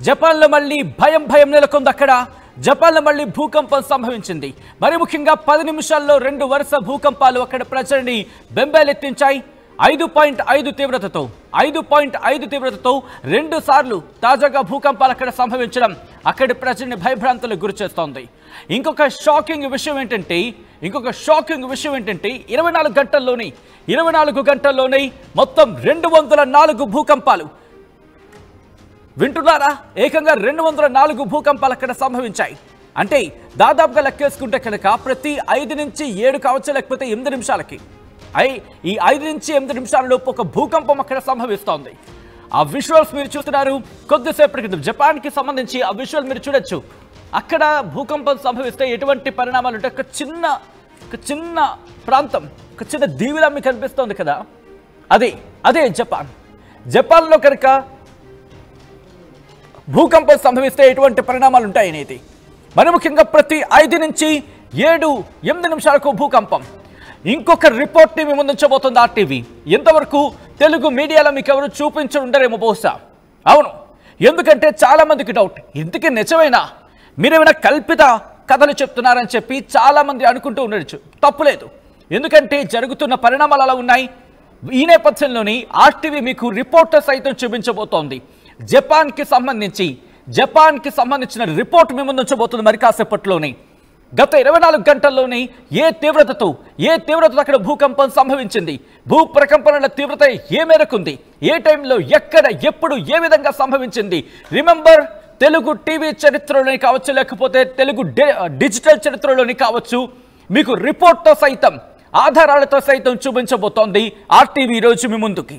జపాన్లో మళ్ళీ భయం నెలకొంది. అక్కడ జపాన్లో మళ్ళీ భూకంపం సంభవించింది. మరి ముఖ్యంగా 10 నిమిషాల్లో 2 వరుస భూకంపాలు అక్కడ ప్రజల్ని బెంబేలెత్తించాయి. 5.5 తీవ్రతతో 2 సార్లు తాజాగా భూకంపాలు అక్కడ సంభవించడం అక్కడి ప్రజల్ని భయభ్రాంతులకు గురిచేస్తోంది. ఇంకొక షాకింగ్ విషయం ఏంటంటే 24 గంటల్లోనే మొత్తం 204 భూకంపాలు. వింటున్నారా? ఏకంగా 204 భూకంపాలు అక్కడ సంభవించాయి. అంటే దాదాపుగా లెక్కేసుకుంటే కనుక ప్రతి 5 నుంచి 7 కావచ్చు, లేకపోతే 8 నిమిషాలకి ఈ 5 నుంచి 8 నిమిషాల లోపు ఒక భూకంపం అక్కడ సంభవిస్తోంది. ఆ విజువల్స్ మీరు చూస్తున్నారు. కొద్దిసేపటి క్రితం జపాన్కి సంబంధించి ఆ విజువల్ మీరు చూడొచ్చు. అక్కడ భూకంపం సంభవిస్తే ఎటువంటి పరిణామాలు ఉంటాయి? ఒక చిన్న ప్రాంతం, ఒక చిన్న దీవిలా మీకు కనిపిస్తోంది కదా, అదే జపాన్లో కనుక భూకంపం సంభవిస్తే ఎటువంటి పరిణామాలు ఉంటాయనేది. మరి ముఖ్యంగా ప్రతి 5 నుంచి 7-8 నిమిషాలకు భూకంపం. ఇంకొక రిపోర్ట్ని మీ ముందుంచబోతుంది RTV. ఎంతవరకు తెలుగు మీడియాలో మీకు ఎవరు చూపించరుండరేమో బహుశా. అవును, ఎందుకంటే చాలా మందికి డౌట్, ఇంతకీ నిజమేనా, మీరేమైనా కల్పిత కథలు చెప్తున్నారని చెప్పి చాలా మంది అనుకుంటూ ఉండొచ్చు. తప్పులేదు, ఎందుకంటే జరుగుతున్న పరిణామాలు అలా ఉన్నాయి. ఈ నేపథ్యంలోని RTV మీకు రిపోర్టర్ సైతం చూపించబోతోంది. జపాన్కి సంబంధించిన రిపోర్ట్ మీ ముందుంచబోతుంది మరి కాసేపట్లోనే. గత 24 గంటల్లోనే ఏ తీవ్రతతో అక్కడ భూకంపం సంభవించింది, భూ ప్రకంపనల తీవ్రత ఏ మేరకుంది, ఏ టైంలో ఎక్కడ ఎప్పుడు ఏ విధంగా సంభవించింది. రిమెంబర్, తెలుగు టీవీ చరిత్రలోని కావచ్చు, లేకపోతే తెలుగు డిజిటల్ చరిత్రలోని కావచ్చు, మీకు రిపోర్ట్తో సైతం ఆధారాలతో సైతం చూపించబోతోంది RTV ఈరోజు మీ ముందుకి.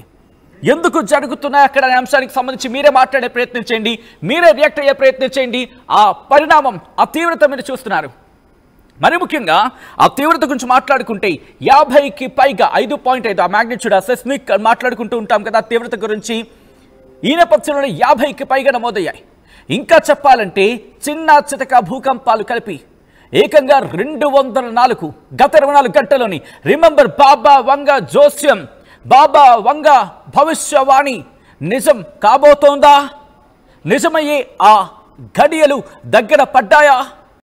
ఎందుకు జరుగుతున్నాయి అక్కడ అనే అంశానికి సంబంధించి మీరే మాట్లాడే ప్రయత్నం చేయండి, మీరే రియాక్ట్ అయ్యే ప్రయత్నం చేయండి. ఆ పరిణామం, ఆ తీవ్రత మీరు చూస్తున్నారు. మరి ముఖ్యంగా ఆ తీవ్రత గురించి మాట్లాడుకుంటే 50కి పైగా 5.5 ఆ మ్యాగ్నిట్యూడ్, ఆ సెస్మిక్ మాట్లాడుకుంటూ ఉంటాం కదా తీవ్రత గురించి. ఈ నేపథ్యంలో 50కి పైగా నమోదయ్యాయి. ఇంకా చెప్పాలంటే చిన్న చితక భూకంపాలు కలిపి ఏకంగా 204 గత 24 గంటల్లోని. రిమెంబర్, బాబా వంగ జోస్యం, బాబా వంగ భవిష్యవాణి నిజం కాబోతోందా? నిజమయ్యే ఆ ఘడియలు దగ్గర పడ్డాయా?